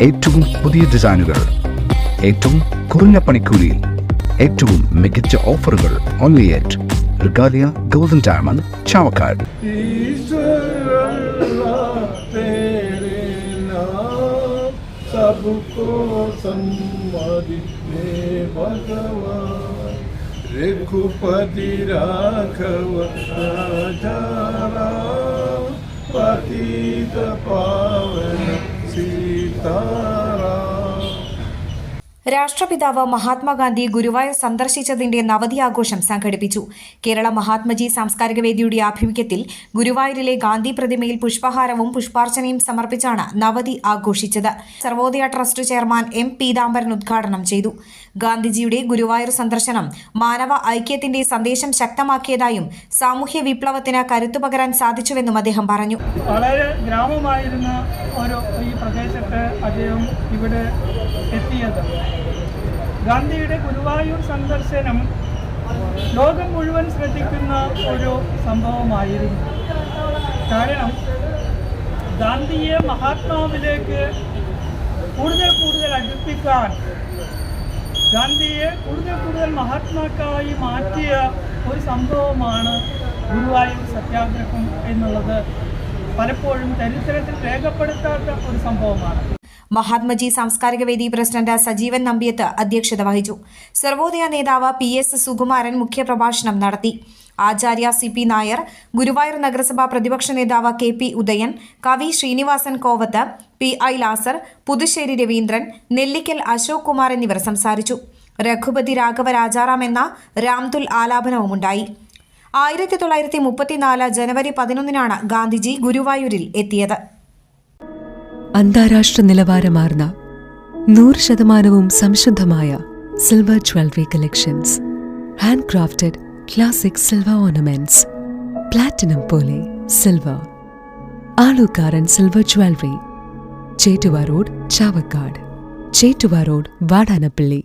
ഏറ്റവും പുതിയ ഡിസൈനുകൾ, ഏറ്റവും കുറഞ്ഞ പണിക്കൂലിയിൽ, ഏറ്റവും മികച്ച ഓഫറുകൾ. Only at Regalia golden diamond, Chavakkad. सबको सम्मानित भगवान रघुपति राघव राजा पतित पावन सीताराम. രാഷ്ട്രപിതാവ് മഹാത്മാഗാന്ധി ഗുരുവായൂർ സന്ദർശിച്ചതിന്റെ നവതി ആഘോഷം സംഘടിപ്പിച്ചു. കേരള മഹാത്മജി സാംസ്കാരിക വേദിയുടെ ആഭിമുഖ്യത്തിൽ ഗുരുവായൂരിലെ ഗാന്ധി പ്രതിമയിൽ പുഷ്പഹാരവും പുഷ്പാർച്ചനയും സമർപ്പിച്ചാണ് നവതി ആഘോഷിച്ചത്. Sarvodaya trust chairman M Peethambaran ഉദ്ഘാടനം ചെയ്തു. ഗാന്ധിജിയുടെ ഗുരുവായൂർ സന്ദർശനം മാനവ ഐക്യത്തിന്റെ സന്ദേശം ശക്തമാക്കിയതായും സാമൂഹ്യ വിപ്ലവത്തിന് കരുത്തുപകരാൻ സാധിച്ചുവെന്നും അദ്ദേഹം പറഞ്ഞു. വളരെ ഗ്രാമമായിരുന്ന ഈ പ്രദേശത്ത് അദ്ദേഹം ഇവിടെ എത്തിയത് ഗാന്ധിയുടെ ഗുരുവായൂർ സന്ദർശനം ലോകം മുഴുവൻ ശ്രദ്ധിക്കുന്ന ഒരു സംഭവമായിരുന്നു. കാരണം ഗാന്ധിയെ മഹാത്മാവിലേക്ക് കൂടുതൽ അടുപ്പിക്കാൻ, ഗാന്ധിയെ കൂടുതൽ മഹാത്മാക്കളായി മാറ്റിയ ഒരു സംഭവമാണ് ഗുരുവായൂർ സത്യാഗ്രഹം എന്നുള്ളത്. പലപ്പോഴും ചരിത്രത്തിൽ രേഖപ്പെടുത്താത്ത ഒരു സംഭവമാണ്. മഹാത്മജി സാംസ്കാരിക വേദി പ്രസിഡന്റ് സജീവൻ നമ്പ്യത്ത് അധ്യക്ഷത വഹിച്ചു. സർവോദയ നേതാവ് PS സുകുമാരൻ മുഖ്യപ്രഭാഷണം നടത്തി. ആചാര്യ CP നായർ, ഗുരുവായൂർ നഗരസഭാ പ്രതിപക്ഷ നേതാവ് KP ഉദയൻ, കവി ശ്രീനിവാസൻ കോവത്ത്, PI ലാസർ, പുതുശ്ശേരി രവീന്ദ്രൻ, നെല്ലിക്കൽ അശോക് കുമാർ എന്നിവർ സംസാരിച്ചു. രഘുപതി രാഘവ രാജാറാം എന്ന രാംതുൽ ആലാപനവുമുണ്ടായി. 1934 ജനുവരി 11 ഗാന്ധിജി ഗുരുവായൂരിൽ എത്തിയത്. അന്താരാഷ്ട്ര നിലവാരമാർന്ന 100% സംശുദ്ധമായ silver jewellery collections, hand crafted classic silver ornaments, platinum പോലെ silver, Alukkaran silver jewellery, Chettuva road, Chavakkad, Chettuva road, Vadanappally.